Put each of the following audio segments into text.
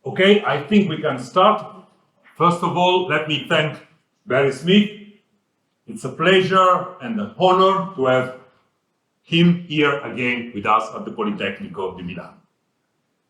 Okay, I think we can start. First of all, let me thank Barry Smith. It's a pleasure and an honor to have him here again with us at the Politecnico di Milano.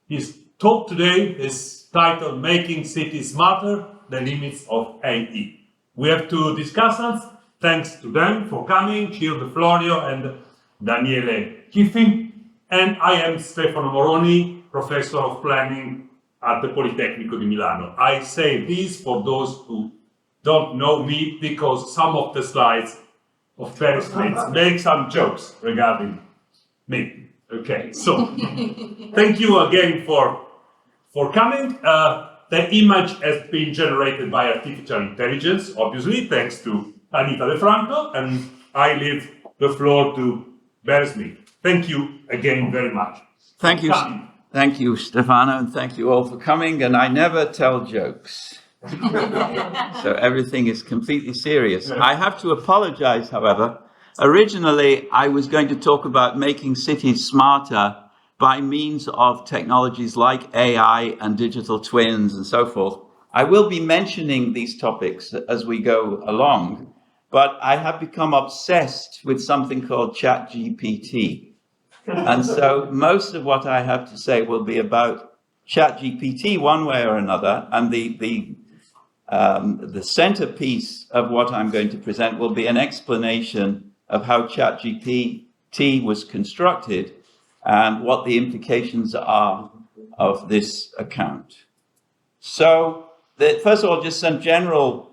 His talk today is titled Making Cities Smarter, the Limits of AI. We have two discussants. Thanks to them for coming, Ciro De Florio and Daniele Kiffin. And I am Stefano Moroni, Professor of Planning at the Politecnico di Milano. I say this for those who don't know me because some of the slides of Barry Smith make some jokes regarding me. Okay, so thank you again for coming. The image has been generated by artificial intelligence, obviously, thanks to Anita De Franco, and I leave the floor to Barry Smith. Thank you again very much. Thank you, Stefano, and thank you all for coming. And I never tell jokes. So everything is completely serious. I have to apologize, however. Originally, I was going to talk about making cities smarter by means of technologies like AI and digital twins and so forth. I will be mentioning these topics as we go along, but I have become obsessed with something called ChatGPT. And so most of what I have to say will be about ChatGPT one way or another, and the centerpiece of what I'm going to present will be an explanation of how ChatGPT was constructed and what the implications are of this account. So, first of all, just some general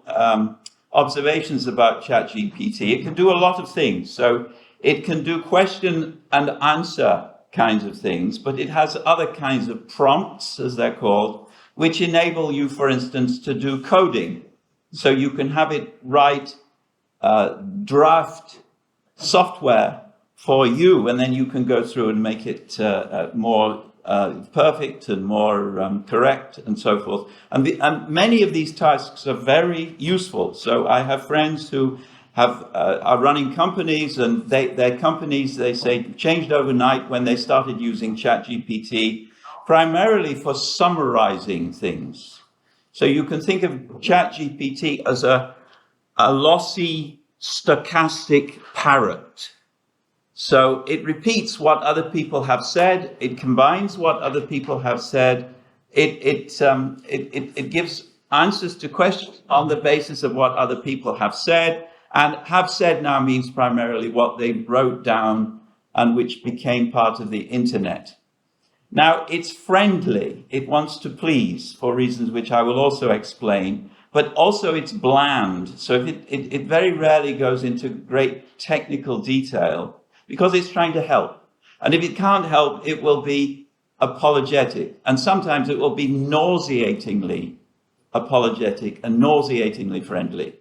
observations about ChatGPT. It can do a lot of things. So it can do question and answer kinds of things, but it has other kinds of prompts, as they're called, which enable you, for instance, to do coding. So you can have it write draft software for you, and then you can go through and make it more perfect and more correct and so forth. And many of these tasks are very useful. So I have friends who are running companies, and their companies, they say, changed overnight when they started using ChatGPT, primarily for summarizing things. So you can think of ChatGPT as a lossy, stochastic parrot. So it repeats what other people have said. It combines what other people have said. It gives answers to questions on the basis of what other people have said. And have said now means primarily what they wrote down and which became part of the internet. Now, it's friendly. It wants to please for reasons which I will also explain. But also it's bland. So it very rarely goes into great technical detail because it's trying to help. And if it can't help, it will be apologetic. And sometimes it will be nauseatingly apologetic and nauseatingly friendly.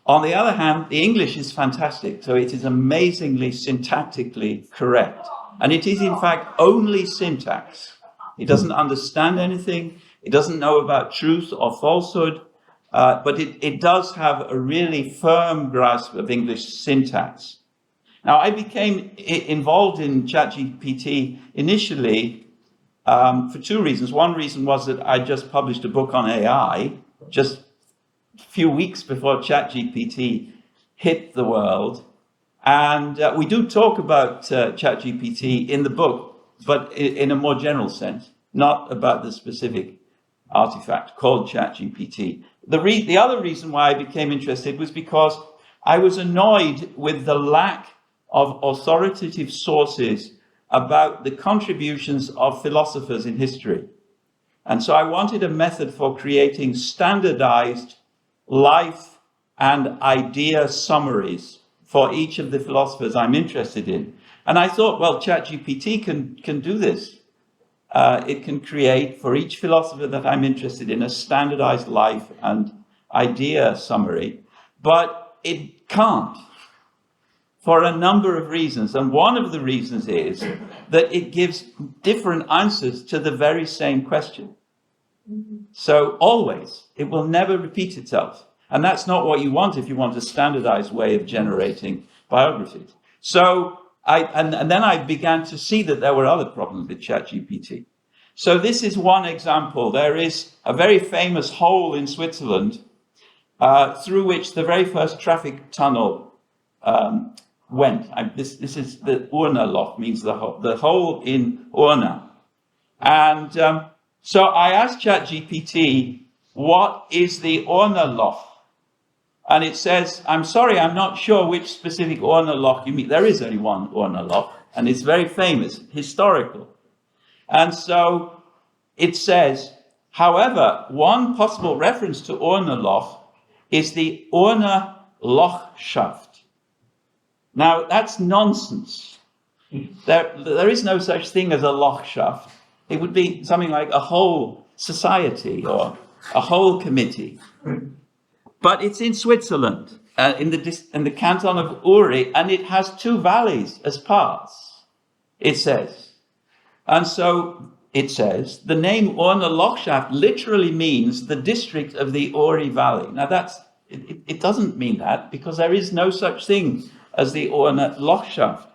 On the other hand, the English is fantastic. So it is amazingly syntactically correct. And it is, in fact, only syntax. It doesn't understand anything. It doesn't know about truth or falsehood. But it does have a really firm grasp of English syntax. Now, I became involved in ChatGPT initially for two reasons. One reason was that I just published a book on AI just a few weeks before ChatGPT hit the world. And we do talk about ChatGPT in the book, but in a more general sense, not about the specific artifact called ChatGPT. The other reason why I became interested was because I was annoyed with the lack of authoritative sources about the contributions of philosophers in history. And so I wanted a method for creating standardized life and idea summaries for each of the philosophers I'm interested in. And I thought, well, ChatGPT can do this. It can create, for each philosopher that I'm interested in, a standardized life and idea summary, but it can't for a number of reasons. And one of the reasons is that it gives different answers to the very same question. So always, it will never repeat itself. And that's not what you want if you want a standardized way of generating biographies. So and then I began to see that there were other problems with ChatGPT. So this is one example. There is a very famous hole in Switzerland through which the very first traffic tunnel went. This is the Urner Loch, means the hole in Urner. And so I asked ChatGPT, what is the Urner Loch? And it says, I'm sorry, I'm not sure which specific Urner Loch you mean. There is only one Urner Loch, and it's very famous, historical. And so it says, however, one possible reference to Urner Loch is the Urner Lochschaft. Now, that's nonsense. There is no such thing as a Lochschaft. It would be something like a whole society or a whole committee. But it's in Switzerland, in the canton of Uri, and it has two valleys as parts, it says. And so it says, the name Urner Lochschaft literally means the district of the Uri Valley. Now it doesn't mean that, because there is no such thing as the Urner Lochschaft.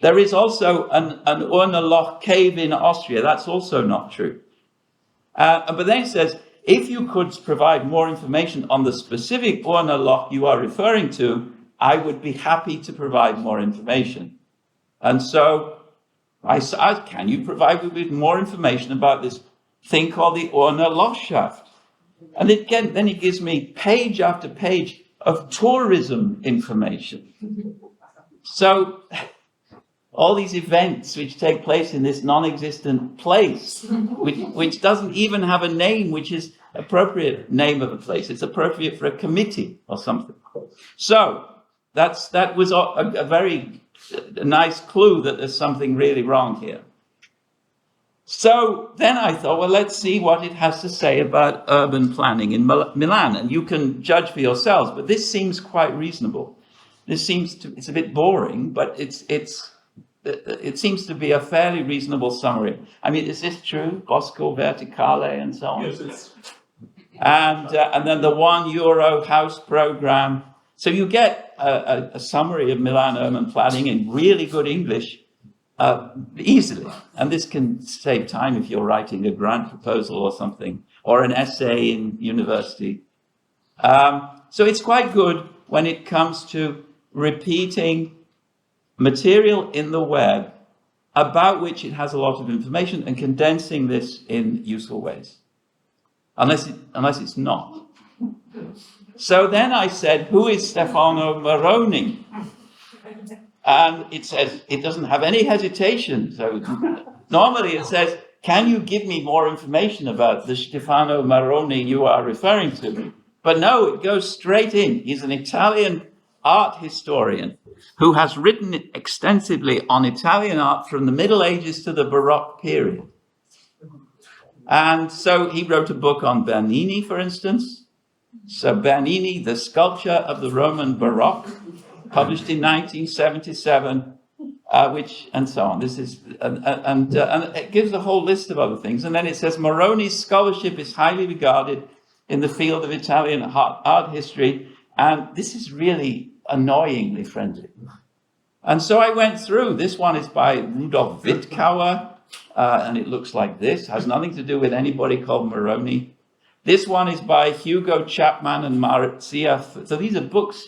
There is also an Urner Loch cave in Austria. That's also not true. But then it says, if you could provide more information on the specific Urner Loch you are referring to, I would be happy to provide more information. And so I said, can you provide me with more information about this thing called the Urner Lochschaft? And then it gives me page after page of tourism information. So all these events which take place in this non-existent place, which doesn't even have a name, which is appropriate name of a place. It's appropriate for a committee or something. So that was a very nice clue that there's something really wrong here. So then I thought, well, let's see what it has to say about urban planning in Milan, and you can judge for yourselves. But this seems quite reasonable. It's a bit boring, but it seems to be a fairly reasonable summary. I mean, is this true? Bosco Verticale and so on? Yes, it's... And then the €1 house program. So you get a summary of Milan urban planning in really good English easily. And this can save time if you're writing a grant proposal or something, or an essay in university. So it's quite good when it comes to repeating material in the web about which it has a lot of information and condensing this in useful ways. Unless it's not. So then I said, who is Stefano Moroni? And it says, it doesn't have any hesitation. So normally it says, can you give me more information about the Stefano Moroni you are referring to? But no, it goes straight in. He's an Italian art historian who has written extensively on Italian art from the Middle Ages to the Baroque period. And so he wrote a book on Bernini, for instance. So Bernini, the sculpture of the Roman Baroque, published in 1977, and so on. This is, and it gives a whole list of other things. And then it says, Moroni's scholarship is highly regarded in the field of Italian art history. And this is really annoyingly friendly. And so I went through. This one is by Rudolf Wittkauer, and it looks like this. Has nothing to do with anybody called Moroni. This one is by Hugo Chapman and Marzia. So these are books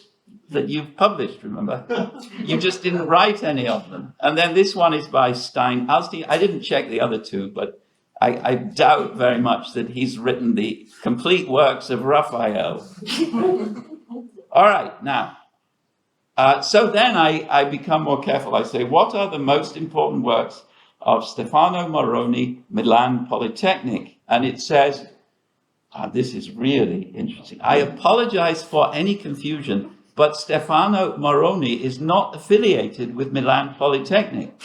that you've published, remember? You just didn't write any of them. And then this one is by Stein Alstein. I didn't check the other two, but I doubt very much that he's written the complete works of Raphael. All right, now. So then I become more careful. I say, what are the most important works of Stefano Moroni, Milan Polytechnic? And it says, this is really interesting. I apologize for any confusion, but Stefano Moroni is not affiliated with Milan Polytechnic.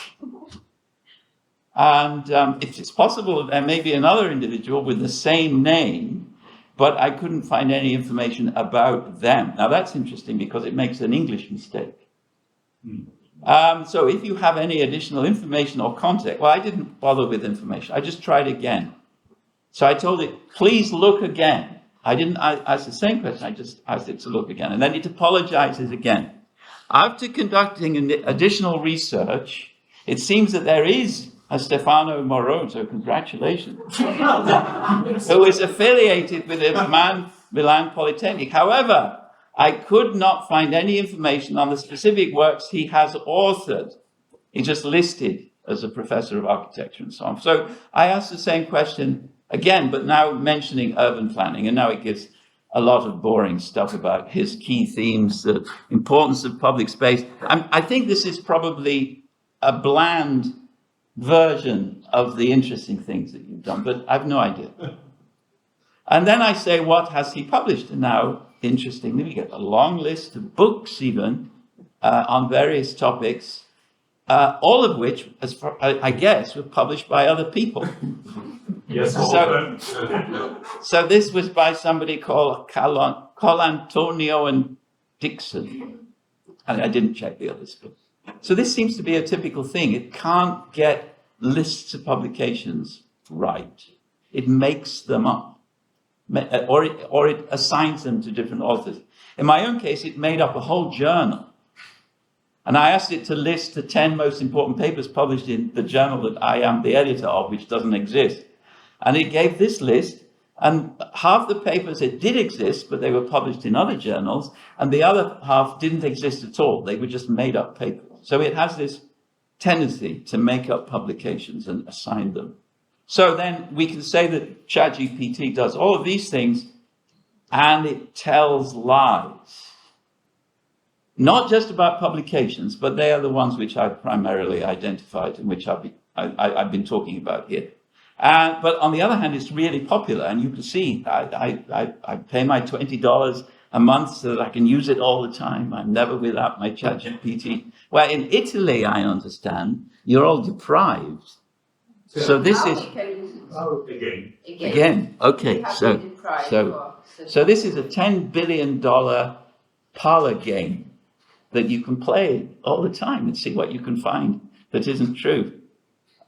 And if it's possible, there may be another individual with the same name, but I couldn't find any information about them. Now that's interesting because it makes an English mistake. So if you have any additional information or context, well, I didn't bother with information. I just tried again. So I told it, please look again. I didn't ask the same question. I just asked it to look again. And then it apologizes again. After conducting additional research, it seems that there is Stefano Moroso, congratulations, who is affiliated with the Milan Polytechnic. However, I could not find any information on the specific works he has authored. He just listed as a professor of architecture and so on. So I asked the same question again, but now mentioning urban planning, and now it gives a lot of boring stuff about his key themes, the importance of public space. I think this is probably a bland version of the interesting things that you've done, but I've no idea. And then I say, what has he published? And now, interestingly, we get a long list of books even on various topics, all of which, as far, I guess, were published by other people. Yes, so this was by somebody called Colantonio and Dixon. And I didn't check the others. So this seems to be a typical thing. It can't get lists of publications right. It makes them up. Or it assigns them to different authors. In my own case, it made up a whole journal. And I asked it to list the 10 most important papers published in the journal that I am the editor of, which doesn't exist. And it gave this list, and half the papers it did exist, but they were published in other journals, and the other half didn't exist at all. They were just made up papers. So it has this tendency to make up publications and assign them. So then we can say that ChatGPT does all of these things, and it tells lies. Not just about publications, but they are the ones which I've primarily identified and which I've been talking about here. But on the other hand, it's really popular, and you can see I pay my $20 a month so that I can use it all the time. I'm never without my ChatGPT. Well, in Italy, I understand, you're all deprived. So this is... Again. Okay, so this is a $10 billion parlor game that you can play all the time and see what you can find that isn't true.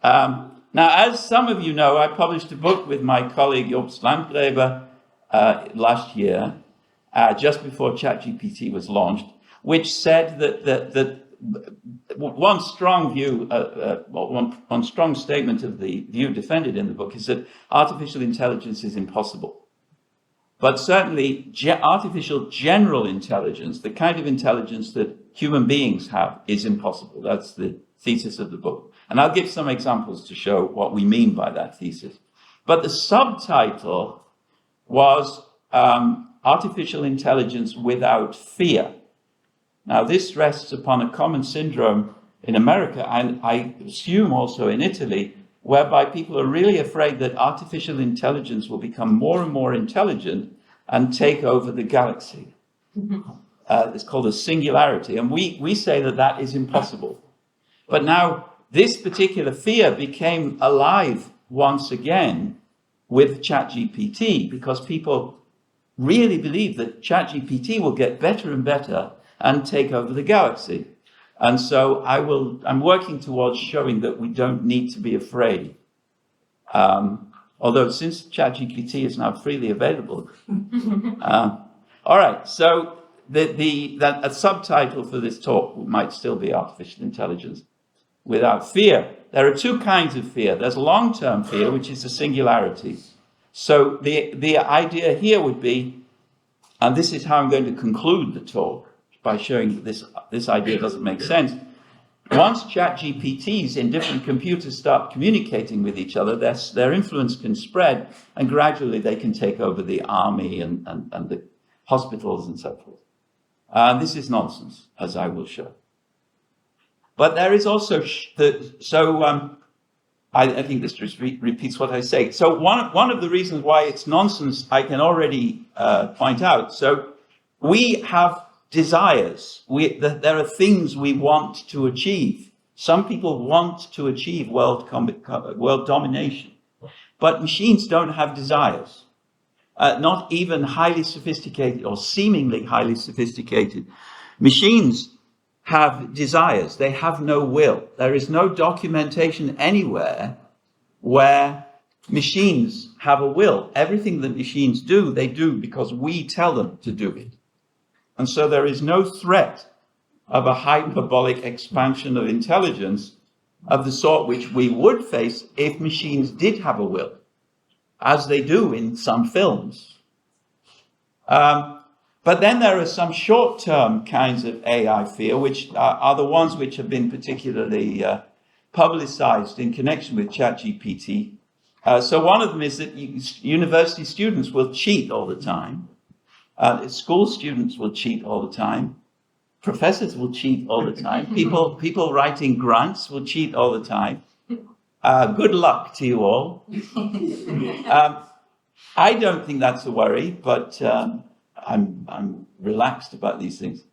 Now, as some of you know, I published a book with my colleague Jobst Landgräber last year, just before ChatGPT was launched, which said that one strong view, one strong statement of the view defended in the book is that artificial intelligence is impossible. But certainly artificial general intelligence, the kind of intelligence that human beings have, is impossible. That's the thesis of the book. And I'll give some examples to show what we mean by that thesis. But the subtitle was Artificial Intelligence Without Fear. Now, this rests upon a common syndrome in America, and I assume also in Italy, whereby people are really afraid that artificial intelligence will become more and more intelligent and take over the galaxy. It's called a singularity, and we say that that is impossible. But now, this particular fear became alive once again with ChatGPT, because people really believe that ChatGPT will get better and better and take over the galaxy. And so I'm working towards showing that we don't need to be afraid. Although since ChatGPT is now freely available. All right, so a subtitle for this talk might still be Artificial Intelligence Without Fear. There are two kinds of fear. There's long-term fear, which is the singularity. So the idea here would be, and this is how I'm going to conclude the talk, by showing that this idea doesn't make sense. Once ChatGPTs in different computers start communicating with each other, their influence can spread, and gradually they can take over the army and the hospitals and so forth. This is nonsense, as I will show. But there is also, I think this just repeats what I say. So one of the reasons why it's nonsense, I can already point out. So we have desires. There are things we want to achieve. Some people want to achieve world domination. But machines don't have desires. Not even highly sophisticated or seemingly highly sophisticated. Machines have desires. They have no will. There is no documentation anywhere where machines have a will. Everything that machines do, they do because we tell them to do it. And so there is no threat of a hyperbolic expansion of intelligence of the sort which we would face if machines did have a will, as they do in some films. But then there are some short-term kinds of AI fear, which are the ones which have been particularly publicized in connection with ChatGPT. So one of them is that university students will cheat all the time. School students will cheat all the time. Professors will cheat all the time. People writing grants will cheat all the time. Good luck to you all. I don't think that's a worry, but I'm relaxed about these things.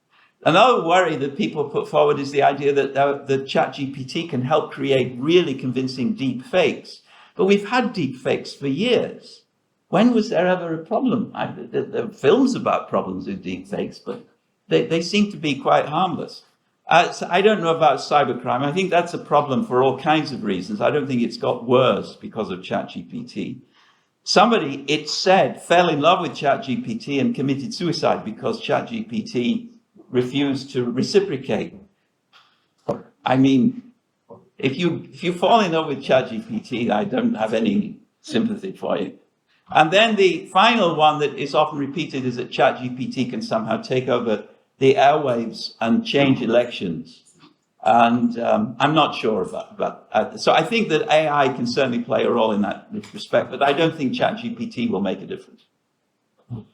Another worry that people put forward is the idea that ChatGPT can help create really convincing deep fakes. But we've had deep fakes for years. When was there ever a problem? There are films about problems with deep fakes, but they seem to be quite harmless. So I don't know about cybercrime. I think that's a problem for all kinds of reasons. I don't think it's got worse because of ChatGPT. Somebody, it's said, fell in love with ChatGPT and committed suicide because ChatGPT refused to reciprocate. I mean, if you fall in love with ChatGPT, I don't have any sympathy for you. And then the final one that is often repeated is that ChatGPT can somehow take over the airwaves and change elections. And I'm not sure about that. So I think that AI can certainly play a role in that respect, but I don't think ChatGPT will make a difference.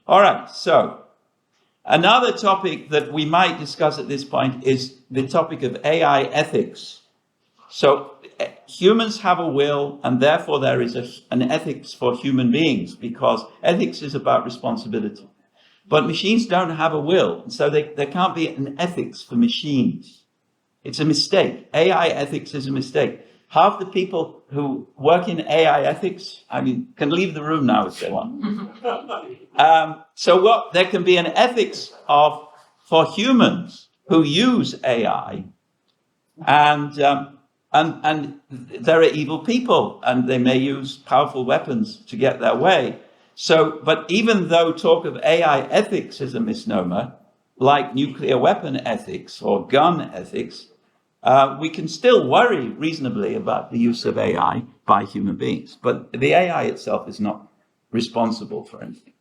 All right, so another topic that we might discuss at this point is the topic of AI ethics. So humans have a will, and therefore there is an ethics for human beings, because ethics is about responsibility. But machines don't have a will, so there can't be an ethics for machines. It's a mistake. AI ethics is a mistake. Half the people who work in AI ethics, can leave the room now if they want. There can be an ethics for humans who use AI, and there are evil people, and they may use powerful weapons to get their way. But even though talk of AI ethics is a misnomer, like nuclear weapon ethics or gun ethics, we can still worry reasonably about the use of AI by human beings. But the AI itself is not responsible for anything,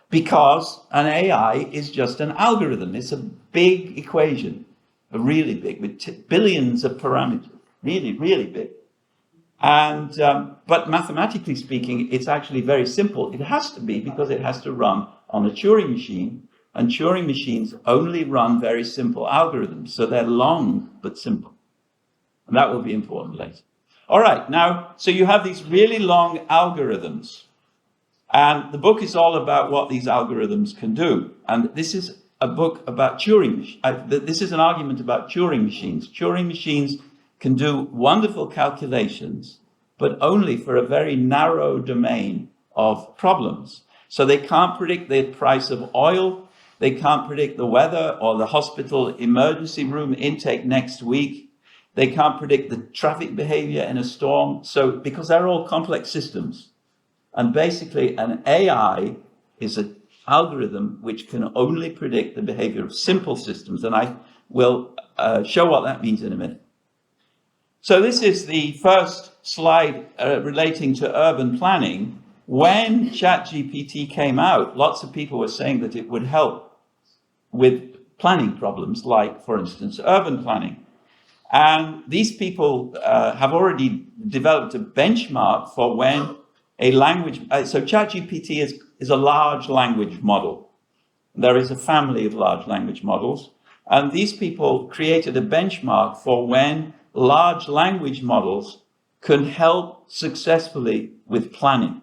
because an AI is just an algorithm. It's a big equation, really big, with billions of parameters, really, really big. And but mathematically speaking, it's actually very simple. It has to be, because it has to run on a Turing machine. And Turing machines only run very simple algorithms. So they're long but simple. And that will be important later. All right, now, so you have these really long algorithms. And the book is all about what these algorithms can do. And this is a book about Turing. This is an argument about Turing machines. Turing machines can do wonderful calculations, but only for a very narrow domain of problems. So they can't predict the price of oil. They can't predict the weather or the hospital emergency room intake next week. They can't predict the traffic behavior in a storm. So, because they're all complex systems. And basically, an AI is an algorithm which can only predict the behavior of simple systems. And I will show what that means in a minute. So this is the first slide relating to urban planning. When ChatGPT came out, lots of people were saying that it would help with planning problems, like, for instance, urban planning. And these people have already developed a benchmark for when a language... so ChatGPT is a large language model. There is a family of large language models. And these people created a benchmark for when large language models can help successfully with planning.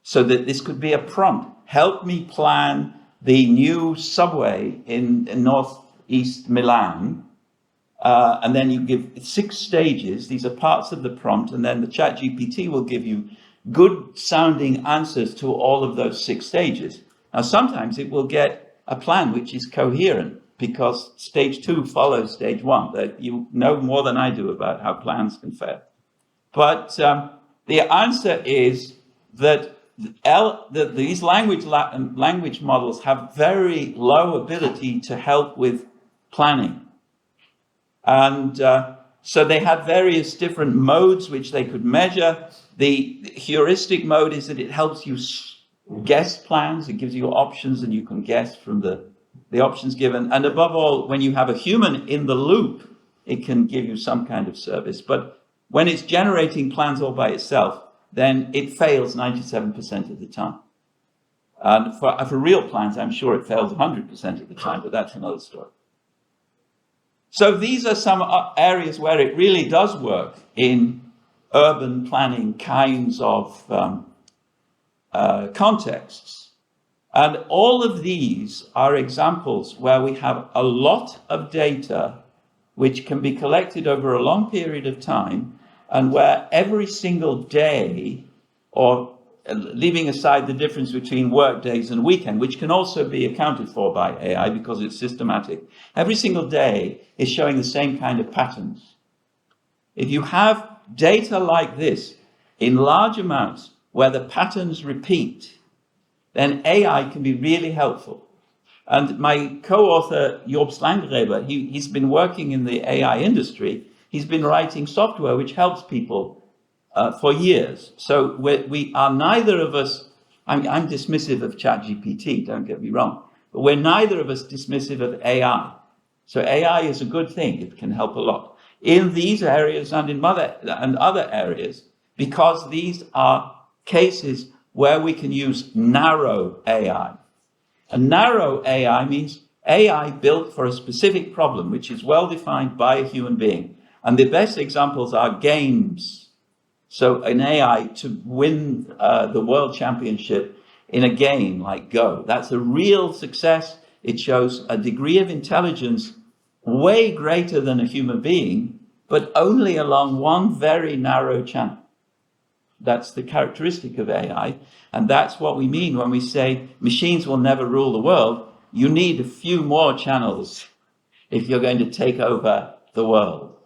So that this could be a prompt. Help me plan the new subway in northeast Milan. And then you give 6 stages. These are parts of the prompt. And then the ChatGPT will give you good sounding answers to all of those 6 stages. Now, sometimes it will get a plan which is coherent, because stage 2 follows stage 1. That you know more than I do about how plans can fail. But the answer is that these language models have very low ability to help with planning. And So they had various different modes which they could measure. The heuristic mode is that it helps you guess plans. It gives you options and you can guess from the options given. And above all, when you have a human in the loop, it can give you some kind of service. But when it's generating plans all by itself, then it fails 97% of the time. And for real plans, I'm sure it fails 100% of the time, but that's another story. So these are some areas where it really does work in urban planning kinds of contexts. And all of these are examples where we have a lot of data which can be collected over a long period of time, and where every single day, or leaving aside the difference between work days and weekend, which can also be accounted for by AI because it's systematic, every single day is showing the same kind of patterns. If you have data like this in large amounts where the patterns repeat, then AI can be really helpful. And my co-author, Jobst Langreber, he's been working in the AI industry. He's been writing software which helps people for years. So we are neither of us, I'm dismissive of ChatGPT, don't get me wrong, but we're neither of us dismissive of AI. So AI is a good thing. It can help a lot in these areas and in other areas, because these are cases where we can use narrow AI. A narrow AI means AI built for a specific problem, which is well defined by a human being. And the best examples are games. So an AI to win the world championship in a game like Go, that's a real success. It shows a degree of intelligence way greater than a human being, but only along one very narrow channel. That's the characteristic of AI. And that's what we mean when we say machines will never rule the world. You need a few more channels if you're going to take over the world.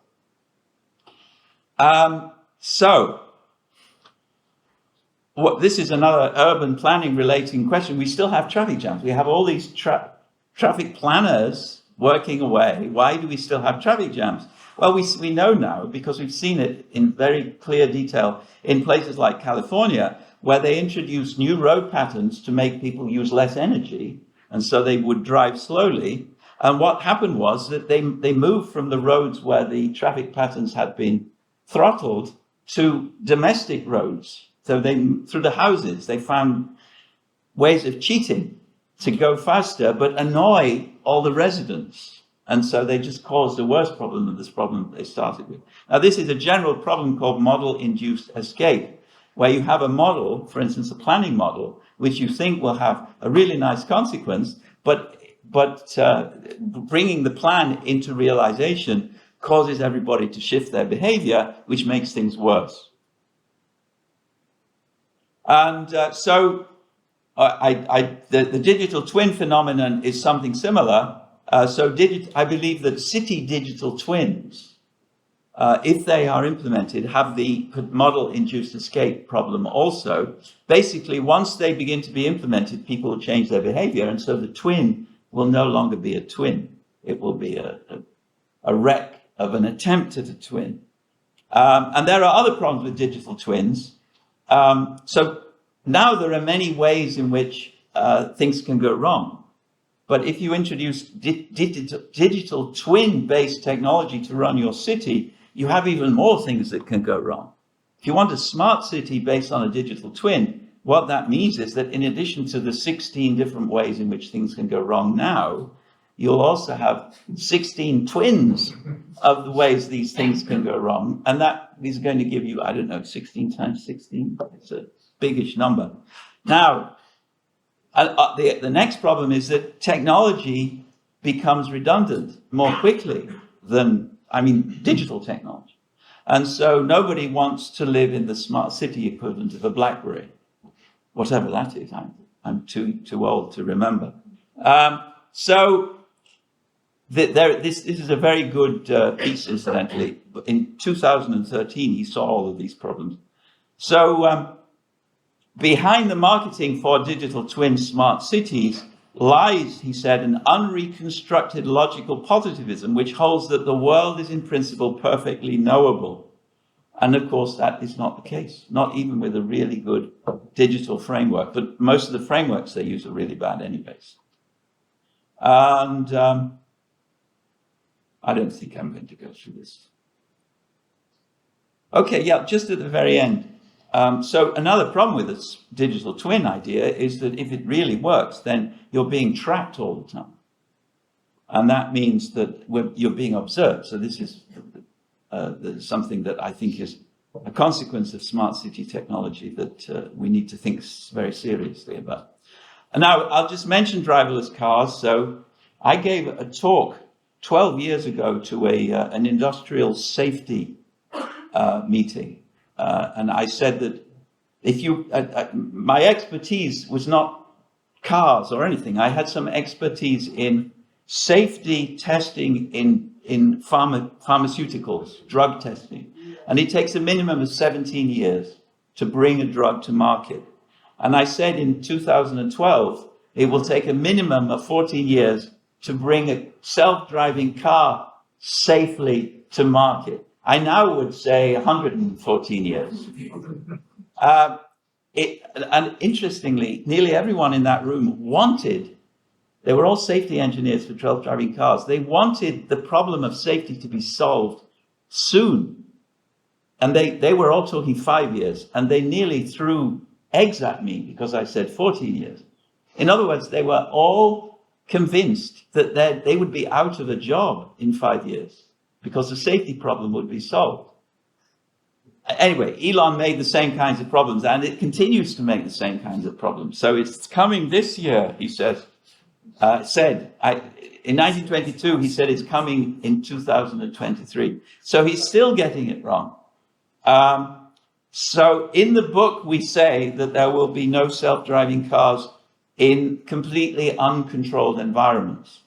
This is another urban planning relating question. We still have traffic jams. We have all these traffic planners working away. Why do we still have traffic jams? Well, we know now, because we've seen it in very clear detail in places like California, where they introduced new road patterns to make people use less energy, and so they would drive slowly. And what happened was that they moved from the roads where the traffic patterns had been throttled to domestic roads. So through the houses, they found ways of cheating to go faster, but annoy all the residents. And so they just caused a worse problem than this problem they started with. Now, this is a general problem called model-induced escape, where you have a model, for instance, a planning model, which you think will have a really nice consequence, but bringing the plan into realization causes everybody to shift their behavior, which makes things worse. And the digital twin phenomenon is something similar. I believe that city digital twins, if they are implemented, have the model-induced escape problem also. Basically, once they begin to be implemented, people will change their behavior, and so the twin will no longer be a twin. It will be a wreck of an attempt at a twin. And there are other problems with digital twins. So now there are many ways in which things can go wrong. But if you introduce digital twin-based technology to run your city, you have even more things that can go wrong. If you want a smart city based on a digital twin, what that means is that in addition to the 16 different ways in which things can go wrong now, you'll also have 16 twins of the ways these things can go wrong. And that is going to give you, 16 times 16. It's a biggish number. Now, the next problem is that technology becomes redundant more quickly than, digital technology. And so nobody wants to live in the smart city equivalent of a BlackBerry, whatever that is. I'm too old to remember. This is a very good piece, incidentally. In 2013, he saw all of these problems. So behind the marketing for digital twin smart cities lies, he said, an unreconstructed logical positivism which holds that the world is in principle perfectly knowable. And of course, that is not the case, not even with a really good digital framework. But most of the frameworks they use are really bad anyways. And I don't think I'm going to go through this. Okay, yeah, just at the very end. So another problem with this digital twin idea is that if it really works, then you're being tracked all the time. And that means that you're being observed. So this is something that I think is a consequence of smart city technology that we need to think very seriously about. And now I'll just mention driverless cars. So I gave a talk 12 years ago to an industrial safety meeting. And I said that my expertise was not cars or anything. I had some expertise in safety testing in pharmaceuticals, drug testing. And it takes a minimum of 17 years to bring a drug to market. And I said in 2012, it will take a minimum of 14 years to bring a self-driving car safely to market. I now would say 114 years. And interestingly, nearly everyone in that room they were all safety engineers for self-driving cars. They wanted the problem of safety to be solved soon. And they were all talking 5 years, and they nearly threw eggs at me because I said 14 years. In other words, they were all convinced that they would be out of a job in 5 years because the safety problem would be solved. Anyway, Elon made the same kinds of problems, and it continues to make the same kinds of problems. So it's coming this year, he says. In 1922, he said it's coming in 2023. So he's still getting it wrong. So in the book, we say that there will be no self-driving cars in completely uncontrolled environments.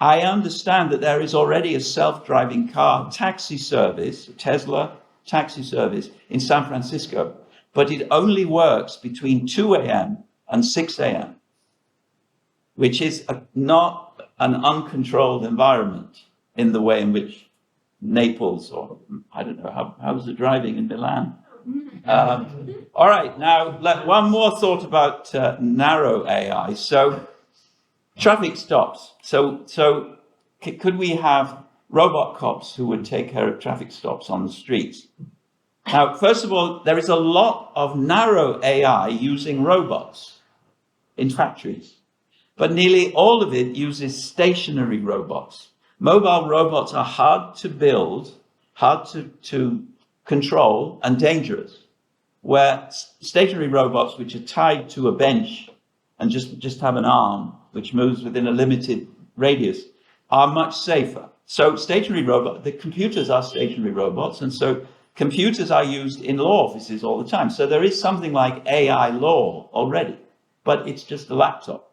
I understand that there is already a self-driving car taxi service, Tesla taxi service in San Francisco, but it only works between 2 a.m. and 6 a.m., which is not an uncontrolled environment in the way in which Naples, or I don't know, how's the driving in Milan? All right, now one more thought about narrow AI. So traffic stops. So could we have robot cops who would take care of traffic stops on the streets? Now, first of all, there is a lot of narrow AI using robots in factories, but nearly all of it uses stationary robots. Mobile robots are hard to build, hard to control, and dangerous, where stationary robots, which are tied to a bench and just have an arm which moves within a limited radius, are much safer. So the computers are stationary robots, and so computers are used in law offices all the time. So there is something like AI law already, but it's just a laptop.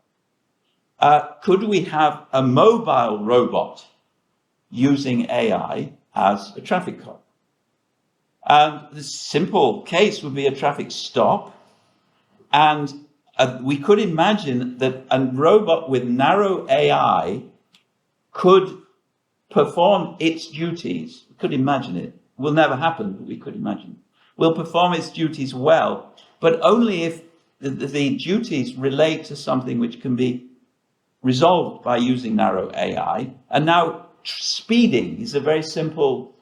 Could we have a mobile robot using AI as a traffic cop? And the simple case would be a traffic stop. And we could imagine that a robot with narrow AI could perform its duties. We could imagine it. It will never happen, but we could imagine it. Will perform its duties well, but only if the duties relate to something which can be resolved by using narrow AI. And now speeding is a very simple.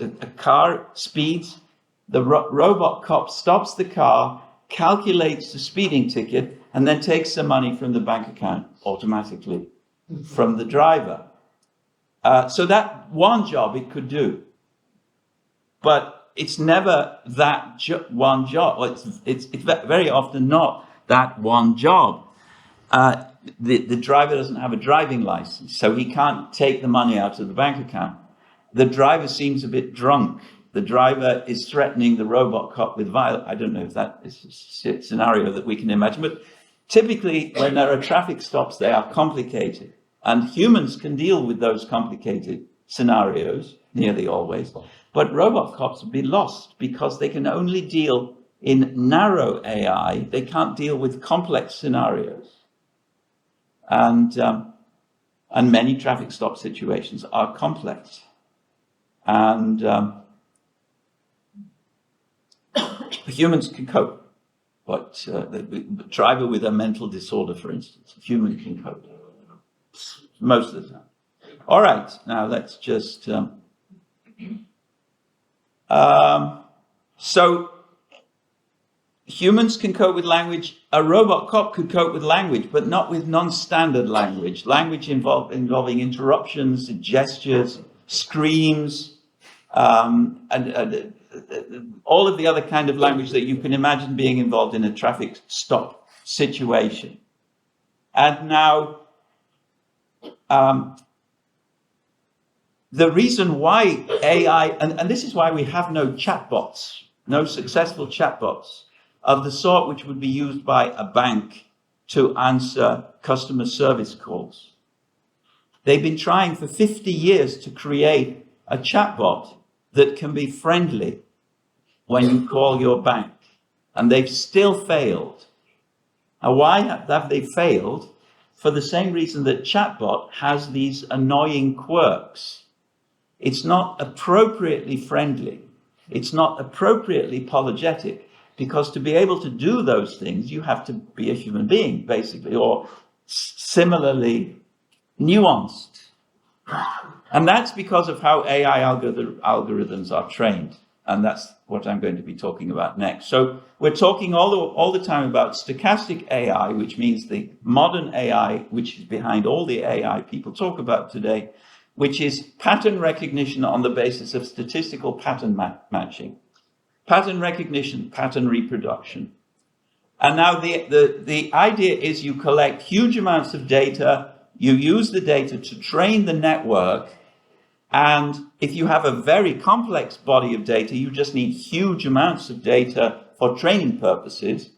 A car speeds, the robot cop stops the car, calculates the speeding ticket, and then takes the money from the bank account automatically from the driver. So that one job it could do. But it's never that one job. It's very often not that one job. The driver doesn't have a driving license, so he can't take the money out of the bank account. The driver seems a bit drunk. The driver is threatening the robot cop with violence. I don't know if that is a scenario that we can imagine, but typically when there are traffic stops, they are complicated. And humans can deal with those complicated scenarios, nearly always. But robot cops will be lost because they can only deal in narrow AI. They can't deal with complex scenarios. And many traffic stop situations are complex. And humans can cope. But the driver with a mental disorder, for instance, a human can cope. Most of the time. All right, now let's just... so humans can cope with language. A robot cop could cope with language, but not with non-standard language. Language involving interruptions, gestures, screams, and all of the other kind of language that you can imagine being involved in a traffic stop situation. And now, the reason why AI, and this is why we have no chatbots, no successful chatbots of the sort which would be used by a bank to answer customer service calls. They've been trying for 50 years to create a chatbot that can be friendly when you call your bank, and they've still failed. Now, why have they failed? For the same reason that chatbot has these annoying quirks. It's not appropriately friendly. It's not appropriately apologetic, because to be able to do those things, you have to be a human being, basically, or similarly nuanced. And that's because of how AI algorithms are trained. And that's what I'm going to be talking about next. So we're talking all the time about stochastic AI, which means the modern AI, which is behind all the AI people talk about today, which is pattern recognition on the basis of statistical pattern matching. Pattern recognition, pattern reproduction. And now the idea is you collect huge amounts of data, you use the data to train the network, and if you have a very complex body of data, you just need huge amounts of data for training purposes.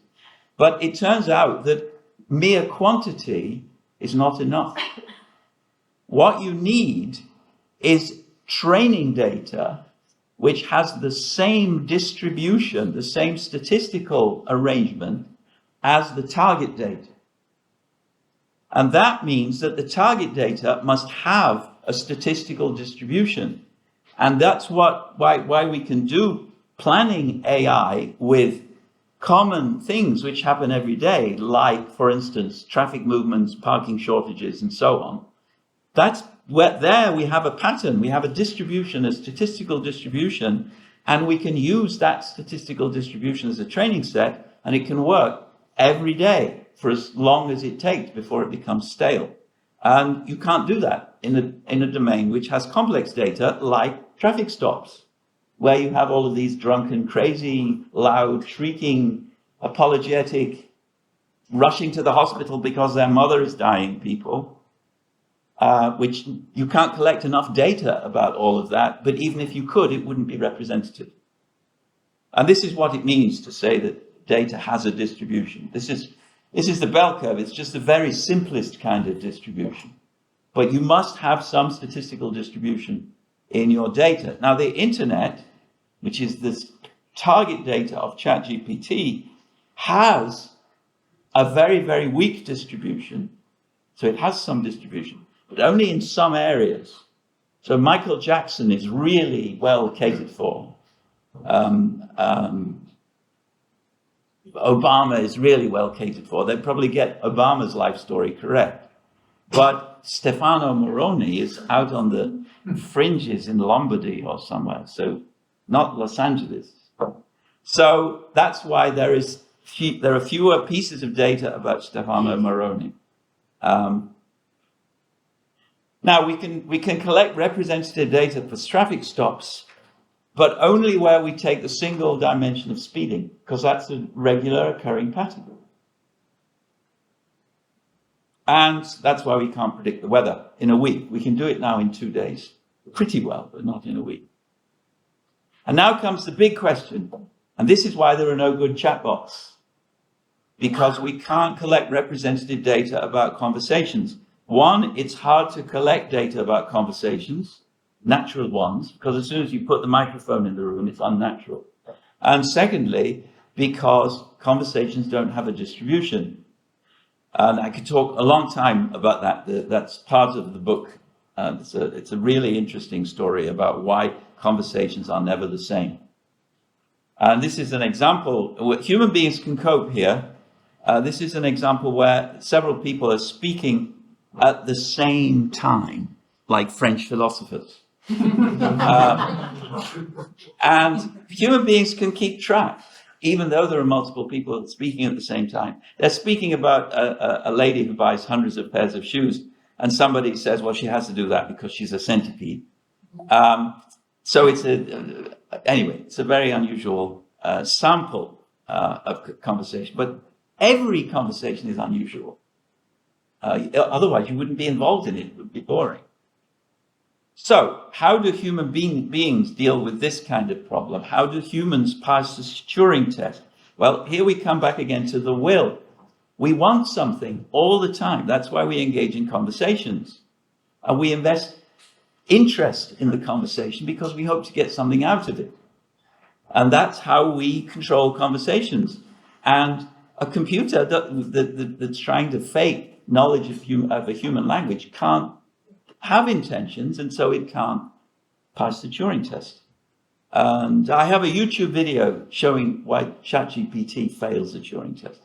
But it turns out that mere quantity is not enough. What you need is training data which has the same distribution, the same statistical arrangement as the target data. And that means that the target data must have a statistical distribution. And that's why we can do planning AI with common things which happen every day, like, for instance, traffic movements, parking shortages, and so on. That's where there we have a pattern, we have a distribution, a statistical distribution, and we can use that statistical distribution as a training set, and it can work every day for as long as it takes before it becomes stale. And you can't do that in a domain which has complex data like traffic stops, where you have all of these drunken, crazy, loud, shrieking, apologetic, rushing to the hospital because their mother is dying people, which you can't collect enough data about all of that, but even if you could, it wouldn't be representative. And this is what it means to say that data has a distribution. This is the bell curve. It's just the very simplest kind of distribution. But you must have some statistical distribution in your data. Now, the internet, which is this target data of ChatGPT, has a very, very weak distribution. So it has some distribution, but only in some areas. So Michael Jackson is really well catered for. Obama is really well catered for. They probably get Obama's life story correct. But Stefano Moroni is out on the fringes in Lombardy or somewhere, so not Los Angeles. So that's why there are fewer pieces of data about Stefano Moroni. Now we can collect representative data for traffic stops, but only where we take the single dimension of speeding, because that's a regular occurring pattern. And that's why we can't predict the weather in a week. We can do it now in 2 days, pretty well, but not in a week. And now comes the big question, and this is why there are no good chatbots, because we can't collect representative data about conversations. One, it's hard to collect data about conversations, natural ones, because as soon as you put the microphone in the room, it's unnatural. And secondly, because conversations don't have a distribution. And I could talk a long time about that. That's part of the book. It's a really interesting story about why conversations are never the same. And this is an example. Human beings can cope here. This is an example where several people are speaking at the same time, like French philosophers. And human beings can keep track, even though there are multiple people speaking at the same time. They're speaking about a lady who buys hundreds of pairs of shoes, and somebody says, well, she has to do that because she's a centipede. So it's a very unusual sample of conversation. But every conversation is unusual. Otherwise, you wouldn't be involved in it. It would be boring. So, how do human beings deal with this kind of problem? How do humans pass the Turing test? Well, here we come back again to the will. We want something all the time. That's why we engage in conversations. And we invest interest in the conversation because we hope to get something out of it. And that's how we control conversations. And a computer that's trying to fake knowledge of a human language can't have intentions, and so it can't pass the Turing test. And I have a YouTube video showing why ChatGPT fails the Turing test.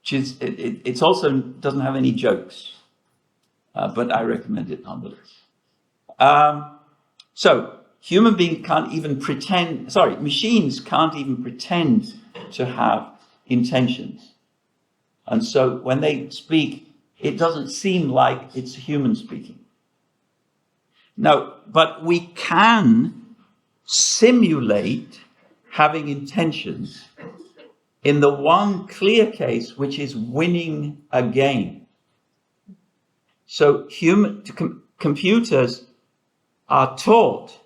It's also doesn't have any jokes, but I recommend it nonetheless. So human beings can't even pretend, machines can't even pretend to have intentions. And so when they speak, it doesn't seem like it's a human speaking. No, but we can simulate having intentions in the one clear case, which is winning a game. So computers are taught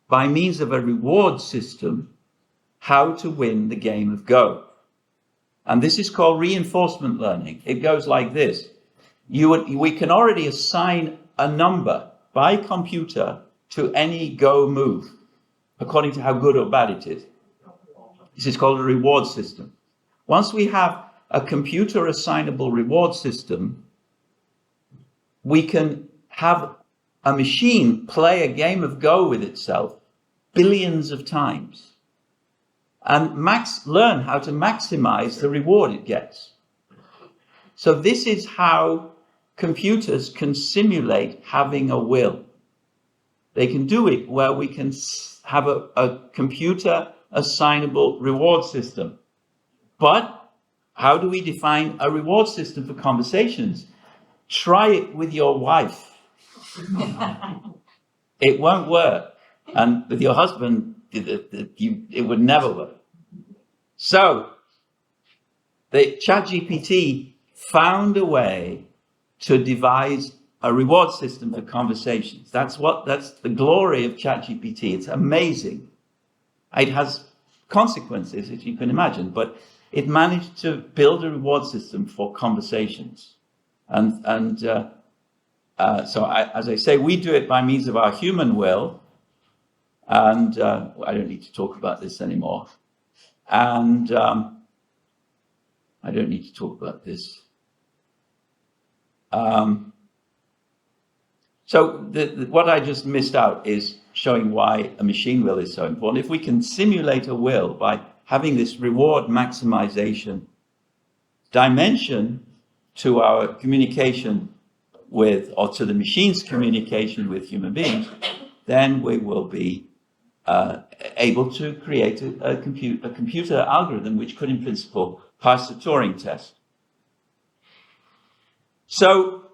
by means of a reward system how to win the game of Go. And this is called reinforcement learning. It goes like this. We can already assign a number by computer to any Go move, according to how good or bad it is. This is called a reward system. Once we have a computer assignable reward system, we can have a machine play a game of Go with itself billions of times and learn how to maximize the reward it gets. So this is how computers can simulate having a will. They can do it where we can have a computer assignable reward system. But how do we define a reward system for conversations? Try it with your wife. It won't work. And with your husband, it would never work. So the ChatGPT found a way to devise a reward system for conversations. That's the glory of ChatGPT. It's amazing. It has consequences, as you can imagine, but it managed to build a reward system for conversations. So as I say, we do it by means of our human will. And I don't need to talk about this anymore. And I don't need to talk about this. So what I just missed out is showing why a machine will is so important. If we can simulate a will by having this reward maximization dimension to our communication with, or to the machine's communication with human beings, then we will be able to create a computer algorithm which could, in principle, pass the Turing test. So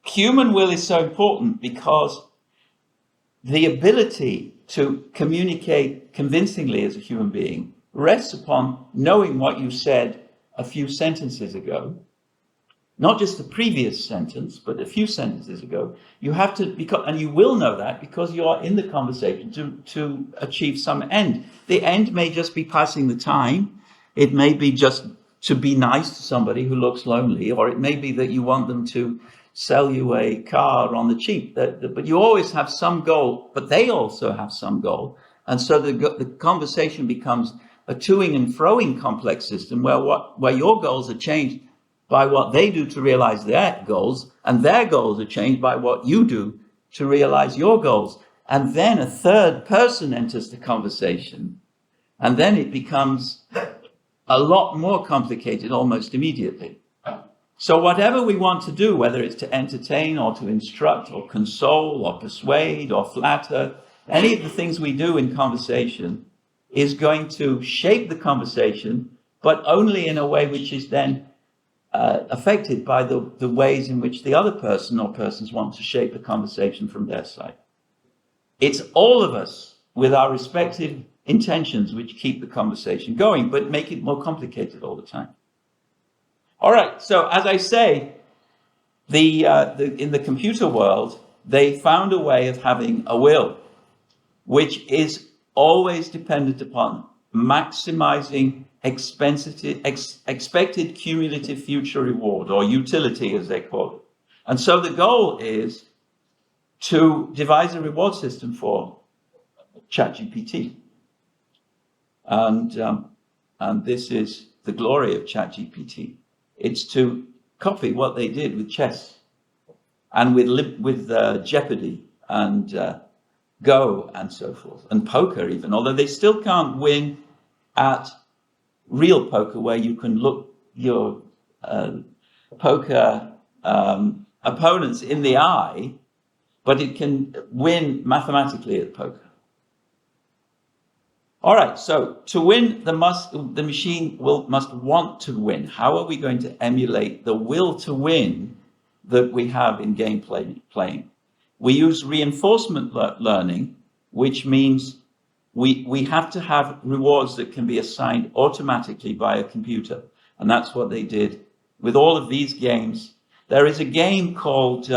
human will is so important because the ability to communicate convincingly as a human being rests upon knowing what you said a few sentences ago. Not just the previous sentence, but a few sentences ago. You have to, and you will know that because you are in the conversation to achieve some end. The end may just be passing the time. It may be just to be nice to somebody who looks lonely, or it may be that you want them to sell you a car on the cheap. But you always have some goal, but they also have some goal. And so the conversation becomes a toing and froing complex system where your goals are changed by what they do to realize their goals, and their goals are changed by what you do to realize your goals. And then a third person enters the conversation, and then it becomes a lot more complicated almost immediately. So whatever we want to do, whether it's to entertain or to instruct or console or persuade or flatter, any of the things we do in conversation is going to shape the conversation, but only in a way which is then affected by the ways in which the other person or persons want to shape the conversation from their side. It's all of us with our respective intentions which keep the conversation going, but make it more complicated all the time. All right, so as I say, in the computer world, they found a way of having a will, which is always dependent upon maximizing expected cumulative future reward, or utility as they call it. And so the goal is to devise a reward system for ChatGPT. And this is the glory of ChatGPT. It's to copy what they did with chess and with Jeopardy and Go and so forth, and poker even, although they still can't win at real poker, where you can look your poker opponents in the eye, but it can win mathematically at poker. All right, so to win, the machine must want to win. How are we going to emulate the will to win that we have in game playing? We use reinforcement learning, which means we have to have rewards that can be assigned automatically by a computer. And that's what they did with all of these games. There is a game called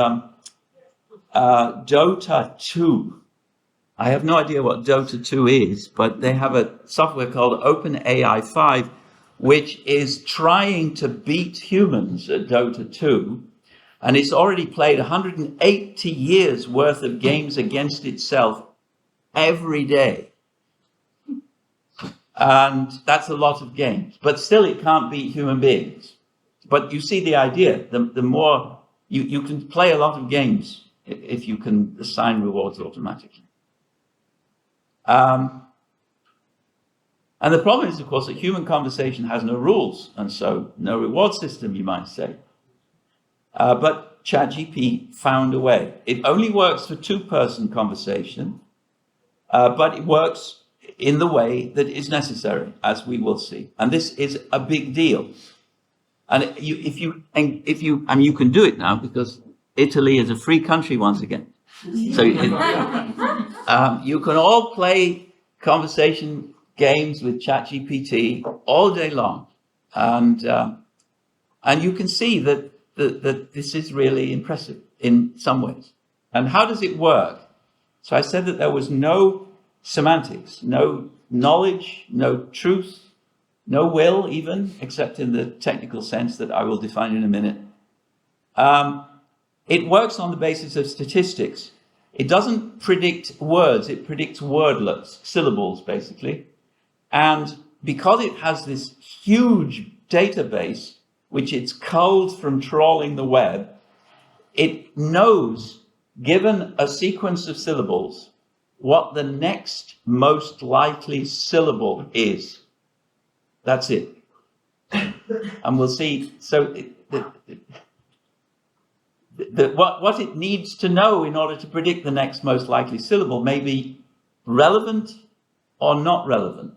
Dota 2. I have no idea what Dota 2 is, but they have a software called OpenAI 5, which is trying to beat humans at Dota 2. And it's already played 180 years worth of games against itself every day. And that's a lot of games. But still, it can't beat human beings. But you see the idea. The more you can play a lot of games if you can assign rewards automatically. And the problem is, of course, that human conversation has no rules, and so no reward system, you might say. But ChatGPT found a way. It only works for two-person conversation, but it works in the way that is necessary, as we will see. And this is a big deal. And you can do it now because Italy is a free country once again. So you can all play conversation games with ChatGPT all day long, and you can see that this is really impressive in some ways. And how does it work? So I said that there was no semantics, no knowledge, no truth, no will even, except in the technical sense that I will define in a minute. It works on the basis of statistics. It doesn't predict words, it predicts wordlets, syllables basically. And because it has this huge database, which it's culled from trawling the web, it knows, given a sequence of syllables, what the next most likely syllable is. That's it. And we'll see. So what it needs to know in order to predict the next most likely syllable may be relevant or not relevant.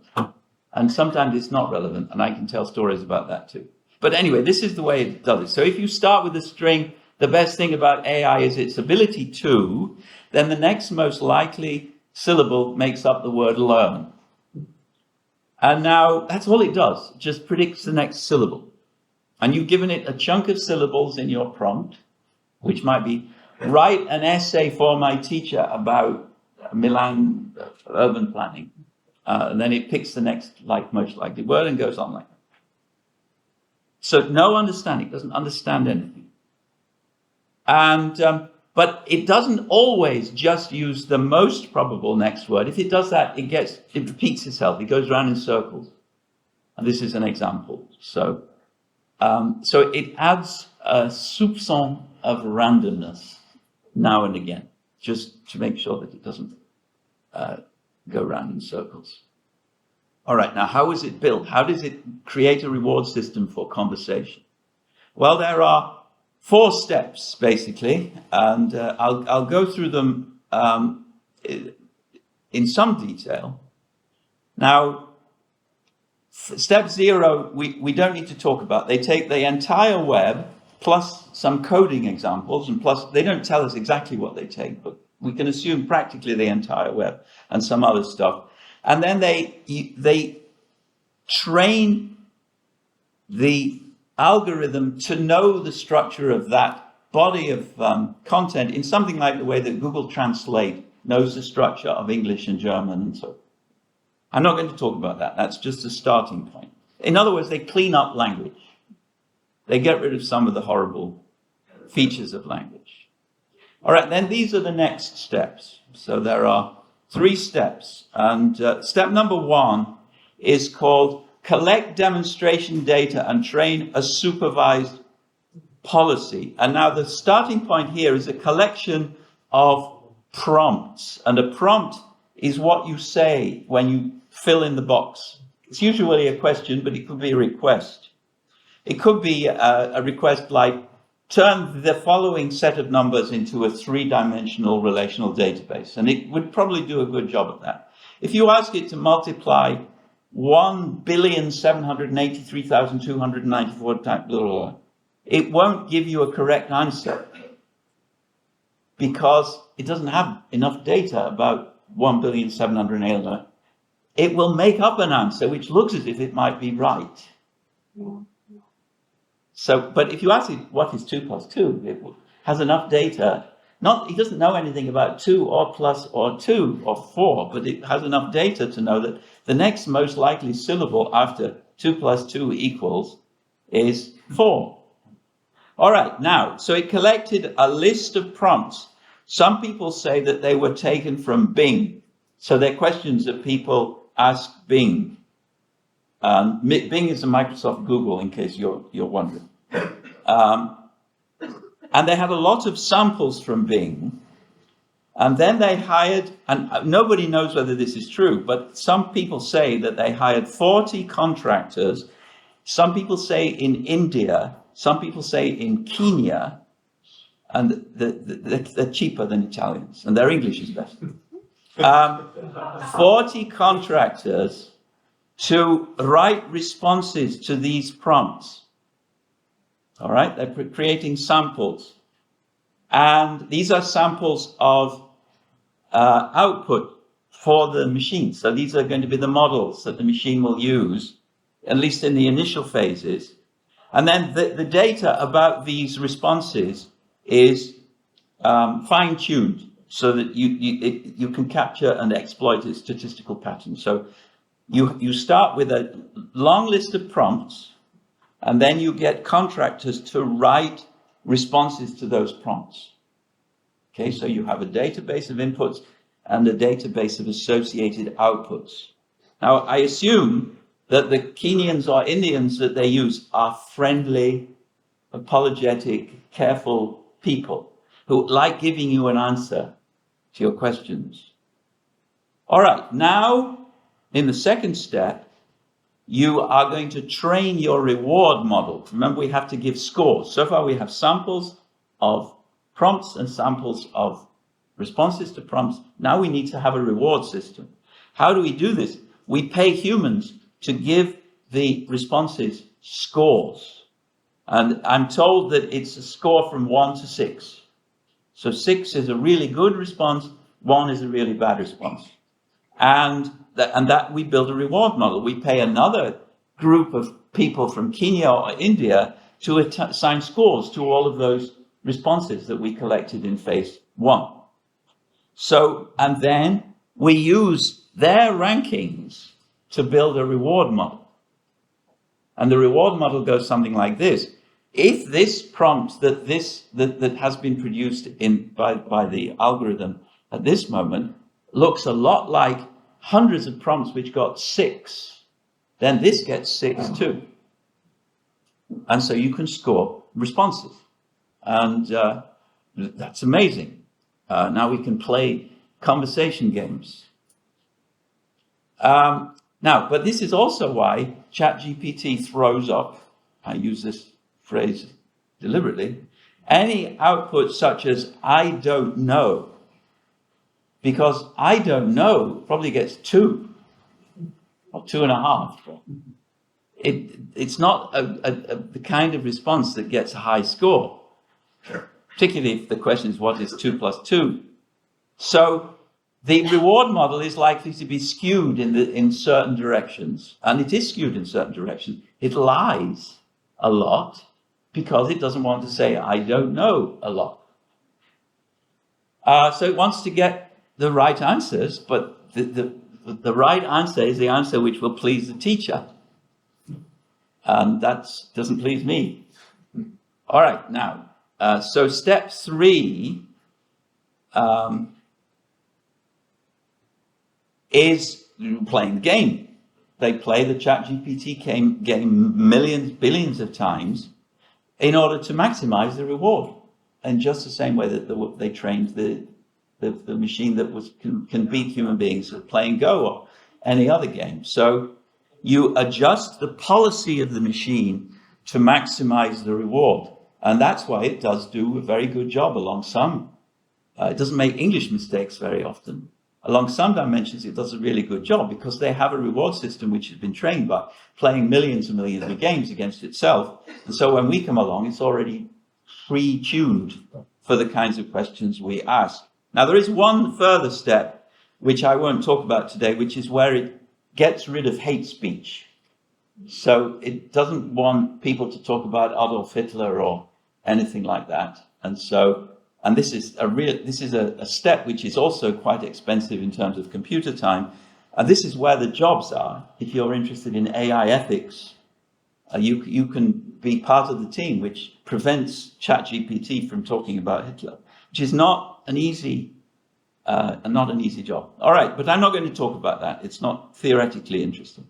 And sometimes it's not relevant, and I can tell stories about that too. But anyway, this is the way it does it. So if you start with a string, the best thing about AI is its ability to, then the next most likely syllable makes up the word learn. And now that's all it does. It just predicts the next syllable. And you've given it a chunk of syllables in your prompt, which might be, write an essay for my teacher about Milan urban planning. And then it picks the next most likely word and goes on like that. So no understanding, doesn't understand anything. And but it doesn't always just use the most probable next word. If it does that, it repeats itself. It goes around in circles. And this is an example. So it adds a soupçon of randomness now and again, just to make sure that it doesn't go round in circles. All right, now how is it built? How does it create a reward system for conversation? Well, there are 4 steps, basically, and I'll go through them in some detail. Now, step 0, we don't need to talk about. They take the entire web, plus some coding examples, and plus they don't tell us exactly what they take, but we can assume practically the entire web and some other stuff. And then they train the algorithm to know the structure of that body of content in something like the way that Google Translate knows the structure of English and German and so on. I'm not going to talk about that. That's just a starting point. In other words, they clean up language. They get rid of some of the horrible features of language. All right, then these are the next steps. So there are 3 steps. And step number 1 is called collect demonstration data and train a supervised policy. And now the starting point here is a collection of prompts. And a prompt is what you say when you fill in the box. It's usually a question, but it could be a request. It could be a request like, turn the following set of numbers into a 3-dimensional relational database. And it would probably do a good job at that. If you ask it to multiply 1,783,294 times, blah, blah, blah, it won't give you a correct answer because it doesn't have enough data about 1,780,000. It will make up an answer which looks as if it might be right. So, but if you ask it, what is 2 plus 2? It has enough data. It doesn't know anything about 2 or plus or 2 or 4, but it has enough data to know that the next most likely syllable after 2 plus 2 equals is 4. All right, now, so it collected a list of prompts. Some people say that they were taken from Bing. So they're questions that people ask Bing. Bing is a Microsoft Google, in case you're wondering. And they had a lot of samples from Bing. And then they hired, and nobody knows whether this is true, but some people say that they hired 40 contractors. Some people say in India, some people say in Kenya, and they're cheaper than Italians, and their English is better. 40 contractors to write responses to these prompts. All right, they're creating samples. And these are samples of output for the machine. So these are going to be the models that the machine will use, at least in the initial phases. And then the data about these responses is fine-tuned so that you can capture and exploit its statistical patterns. So you start with a long list of prompts, and then you get contractors to write responses to those prompts. Okay, so you have a database of inputs and a database of associated outputs. Now, I assume that the Kenyans or Indians that they use are friendly, apologetic, careful people who like giving you an answer to your questions. All right, now, in the second step, you are going to train your reward model. Remember, we have to give scores. So far, we have samples of prompts and samples of responses to prompts. Now we need to have a reward system. How do we do this? We pay humans to give the responses scores. And I'm told that it's a score from 1 to 6. So 6 is a really good response, 1 is a really bad response. And that we build a reward model. We pay another group of people from Kenya or India to assign scores to all of those responses that we collected in phase 1. So, and then we use their rankings to build a reward model. And the reward model goes something like this. If this prompt that has been produced by the algorithm at this moment looks a lot like hundreds of prompts which got 6, then this gets 6 too. And so you can score responses. And that's amazing. Now we can play conversation games. Now, but this is also why ChatGPT throws up, I use this phrase deliberately, any output such as "I don't know," because "I don't know" probably gets 2 or 2.5. It's not the kind of response that gets a high score, particularly if the question is what is 2 plus 2. So the reward model is likely to be skewed in certain directions, and it is skewed in certain directions. It lies a lot because it doesn't want to say "I don't know" a lot. So it wants to get the right answers, but the right answer is the answer which will please the teacher. And that doesn't please me. All right, now, so step 3 is playing the game. They play the ChatGPT game millions, billions of times in order to maximize the reward. In just the same way that they trained the machine that can beat human beings at playing Go or any other game. So you adjust the policy of the machine to maximize the reward. And that's why it does do a very good job along some. It doesn't make English mistakes very often. Along some dimensions, it does a really good job because they have a reward system which has been trained by playing millions and millions of games against itself. And so when we come along, it's already pre-tuned for the kinds of questions we ask. Now, there is one further step, which I won't talk about today, which is where it gets rid of hate speech. So it doesn't want people to talk about Adolf Hitler or anything like that. And this is a step which is also quite expensive in terms of computer time. And this is where the jobs are. If you're interested in AI ethics, you can be part of the team which prevents ChatGPT from talking about Hitler, which is not an easy job. All right, but I'm not going to talk about that. It's not theoretically interesting.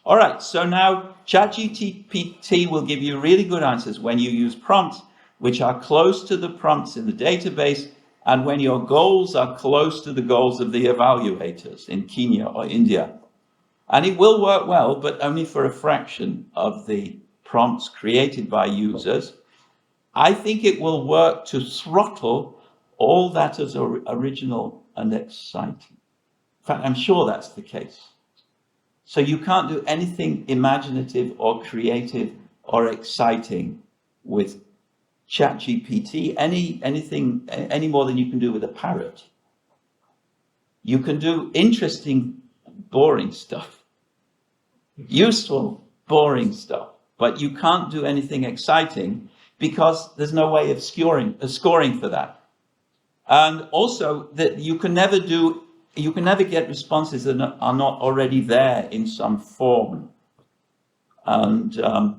All right, so now ChatGPT will give you really good answers when you use prompts which are close to the prompts in the database, and when your goals are close to the goals of the evaluators in Kenya or India. And it will work well, but only for a fraction of the prompts created by users. I think it will work to throttle all that is original and exciting. In fact, I'm sure that's the case. So you can't do anything imaginative or creative or exciting with ChatGPT, any more than you can do with a parrot. You can do interesting, boring stuff, useful, boring stuff, but you can't do anything exciting because there's no way of scoring for that. And also that you can never get responses that are not already there in some form. And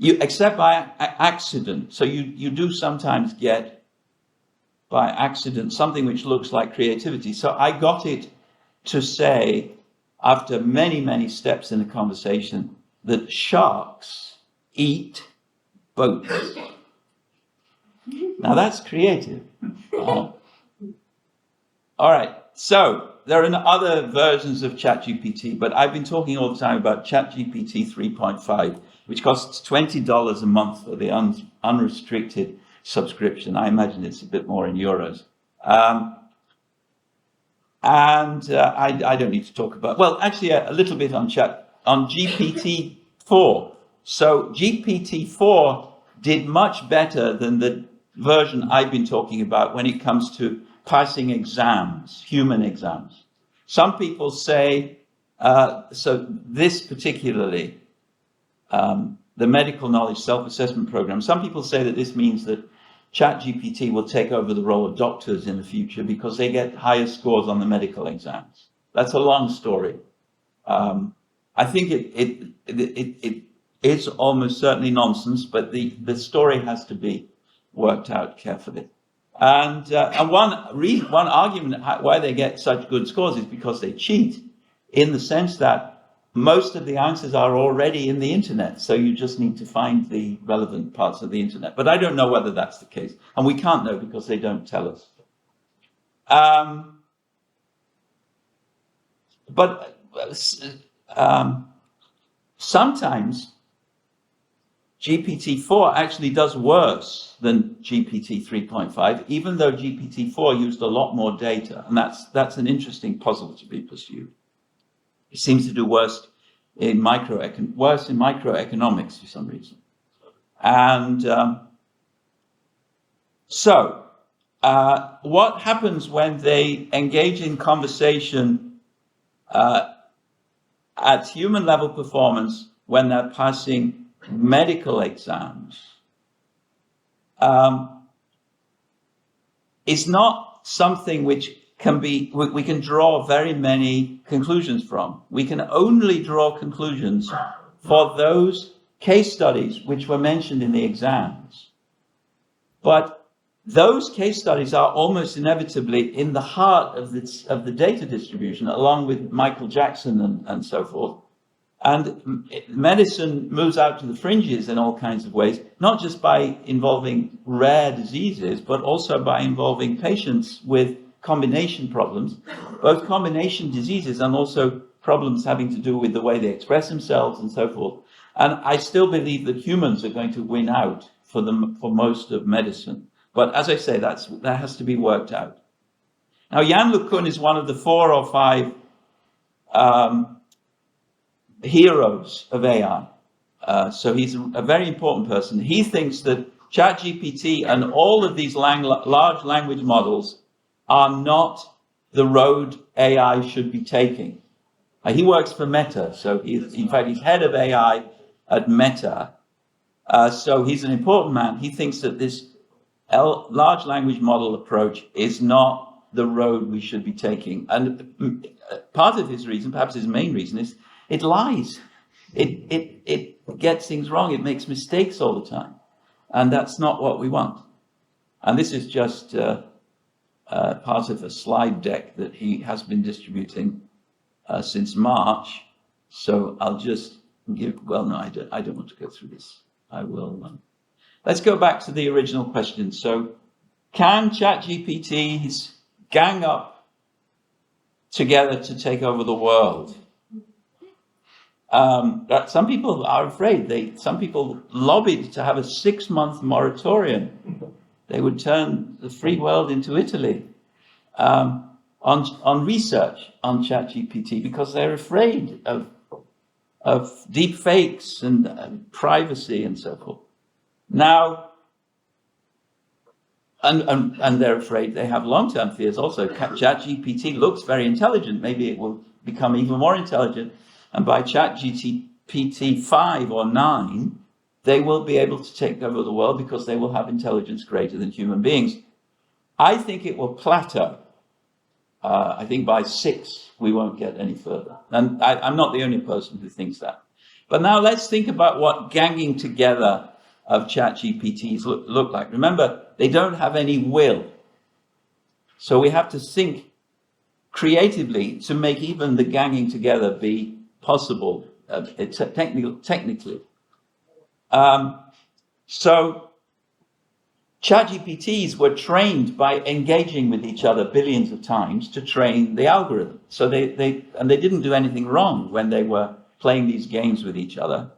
except by accident. So you do sometimes get by accident something which looks like creativity. So I got it to say, after many, many steps in the conversation, that sharks eat boats. Now that's creative. All right, so there are other versions of ChatGPT, but I've been talking all the time about ChatGPT 3.5, which costs $20 a month for the unrestricted subscription. I imagine it's a bit more in euros. I don't need to talk about, well, actually a little bit on GPT-4. So GPT-4 did much better than the version I've been talking about when it comes to passing exams, human exams. Some people say, so this particularly, the medical knowledge self-assessment program, some people say that this means that ChatGPT will take over the role of doctors in the future because they get higher scores on the medical exams. That's a long story. I think it is almost certainly nonsense, but the story has to be worked out carefully. And one argument why they get such good scores is because they cheat, in the sense that most of the answers are already in the internet, so you just need to find the relevant parts of the internet. But I don't know whether that's the case, and we can't know because they don't tell us. Sometimes GPT-4 actually does worse than GPT 3.5, even though GPT-4 used a lot more data, and that's an interesting puzzle to be pursued. It seems to do worse in microeconomics for some reason. And what happens when they engage in conversation at human level performance when they're passing medical exams is not something which we can draw very many conclusions from. We can only draw conclusions for those case studies which were mentioned in the exams. But those case studies are almost inevitably in the heart of the data distribution, along with Michael Jackson and so forth. And medicine moves out to the fringes in all kinds of ways, not just by involving rare diseases, but also by involving patients with combination problems, both combination diseases and also problems having to do with the way they express themselves and so forth. And I still believe that humans are going to win out for most of medicine. But as I say, that has to be worked out. Now, Jan LeCun is one of the 4 or 5 heroes of AI. So he's a very important person. He thinks that ChatGPT and all of these large language models are not the road AI should be taking. He works for Meta, so he's head of AI at Meta. So he's an important man. He thinks that this large language model approach is not the road we should be taking. And part of his reason, perhaps his main reason, is it lies. It gets things wrong. It makes mistakes all the time. And that's not what we want. And this is just part of a slide deck that he has been distributing since March. So I'll just give, well, no, I don't want to go through this. I will. Let's go back to the original question. So can ChatGPTs gang up together to take over the world? Some people are afraid. Some people lobbied to have a 6-month moratorium. They would turn the free world into Italy on research on ChatGPT because they're afraid of deep fakes and privacy and so forth. Now, and they're afraid, they have long-term fears also. ChatGPT looks very intelligent. Maybe it will become even more intelligent. And by ChatGPT 5 or 9, they will be able to take over the world because they will have intelligence greater than human beings. I think it will plateau. I think by 6, we won't get any further. And I'm not the only person who thinks that. But now let's think about what ganging together of ChatGPTs look like. Remember, they don't have any will. So we have to think creatively to make even the ganging together be possible, technically. So ChatGPTs were trained by engaging with each other billions of times to train the algorithm. So they didn't do anything wrong when they were playing these games with each other.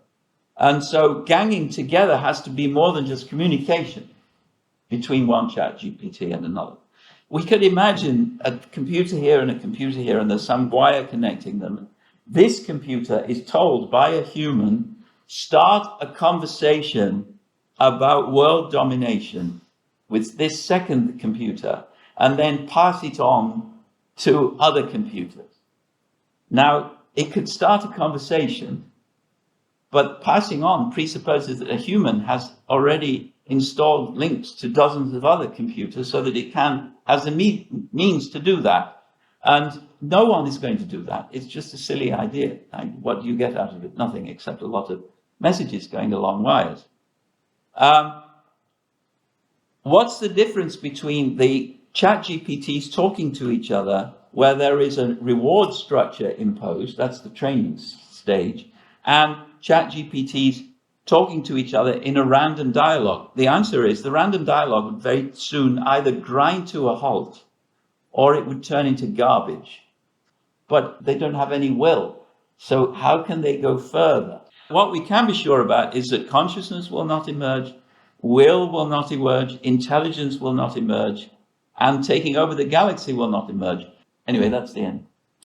And so ganging together has to be more than just communication between one ChatGPT and another. We could imagine a computer here and a computer here, and there's some wire connecting them. This computer is told by a human, start a conversation about world domination with this second computer, and then pass it on to other computers. Now, it could start a conversation, but passing on presupposes that a human has already installed links to dozens of other computers so that it has the means to do that. And no one is going to do that. It's just a silly idea. What do you get out of it? Nothing, except a lot of messages going along wires. What's the difference between the ChatGPTs talking to each other, where there is a reward structure imposed, that's the training stage, and ChatGPT's talking to each other in a random dialogue. The answer is the random dialogue would very soon either grind to a halt or it would turn into garbage. But they don't have any will. So how can they go further? What we can be sure about is that consciousness will not emerge, will not emerge, intelligence will not emerge, and taking over the galaxy will not emerge. Anyway, that's the end.